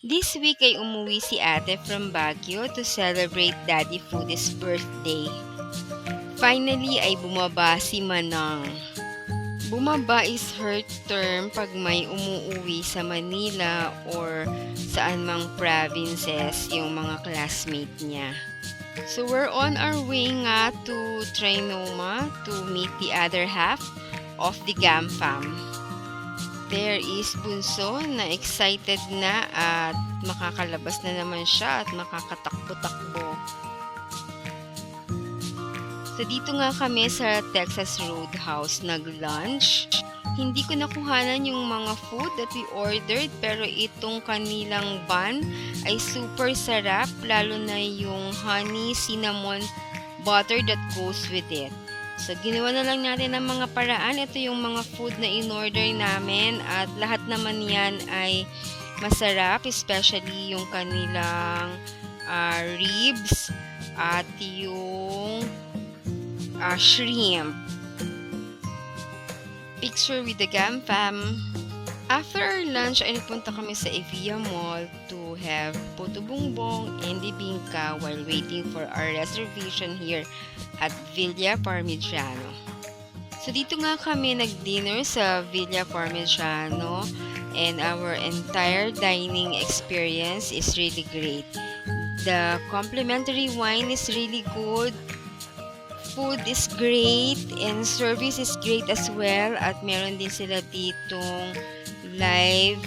This week ay umuwi si ate from Baguio to celebrate Daddy Foodie's birthday. Finally ay bumaba si Manang. Bumaba is her term pag may umuuwi sa Manila or saan mang provinces yung mga classmate niya. So we're on our way nga to Trinoma to meet the other half of the GAM fam. There is Bunso na excited na at makakalabas na naman siya at makakatakbo-takbo. So dito nga kami sa Texas Roadhouse nag-lunch. Hindi ko nakuhanan yung mga food that we ordered pero itong kanilang bun ay super sarap lalo na yung honey cinnamon butter that goes with it. So, ginawa na lang natin ng mga paraan. Ito yung mga food na in-order namin at lahat naman yan ay masarap, especially yung kanilang ribs at yung shrimp. Picture with the GAM fam. After our lunch ay nagpunta kami sa Evia Mall to have puto bongbong and bibingka while waiting for our reservation here at Villa Parmigiano. So dito nga kami nag-dinner sa Villa Parmigiano and our entire dining experience is really great. The complimentary wine is really good. Food is great and service is great as well at meron din sila ditong live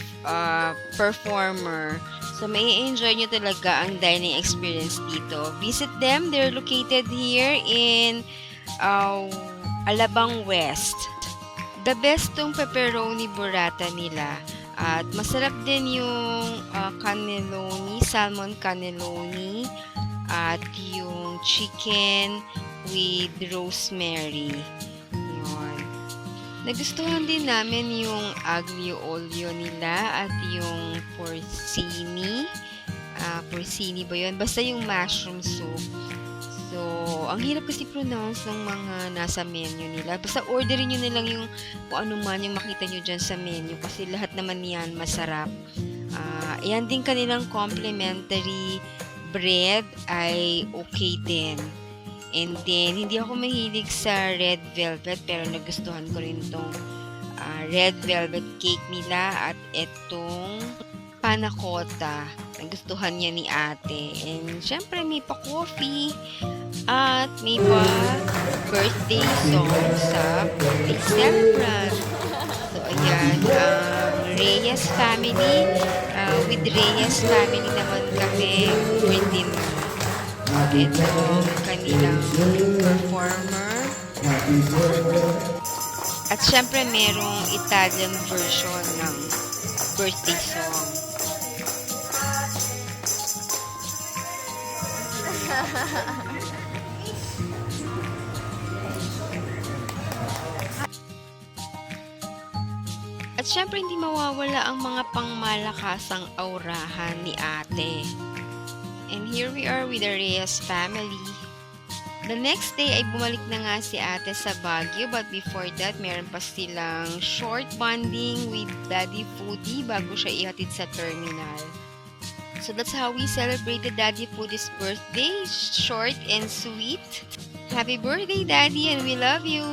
performer. So, may enjoy nyo talaga ang dining experience dito. Visit them. They're located here in Alabang West. The best tong pepperoni burrata nila. At masarap din yung cannelloni, salmon cannelloni. At yung chicken with rosemary. Nagustuhan din namin yung aglio olio nila at yung porcini. Porcini ba yun? Basta yung mushroom soup. So, ang hirap kasi pronounce ng mga nasa menu nila. Basta orderin nyo na lang yung kung ano man yung makita nyo dyan sa menu kasi lahat naman yan masarap. Yan din kanilang complimentary bread ay okay din. And then, hindi ako mahilig sa red velvet pero nagustuhan ko rin itong red velvet cake nila at itong panna cotta. Nagustuhan niya ni ate. And syempre may pa coffee at may pa birthday song sa birthday celebrant. So, ayan. Reyes family. With Reyes family naman kami with dinner. Ito kanilang performer. At syempre merong Italian version ng birthday song. At syempre hindi mawawala ang mga pangmalakasang aurahan ni ate. And here we are with the Reyes family. The next day ay bumalik na nga si ate sa Baguio but before that meron pa silang short bonding with Daddy Foodie bago siya ihatid sa terminal. So that's how we celebrated Daddy Foodie's birthday. Short and sweet. Happy birthday, Daddy, and we love you!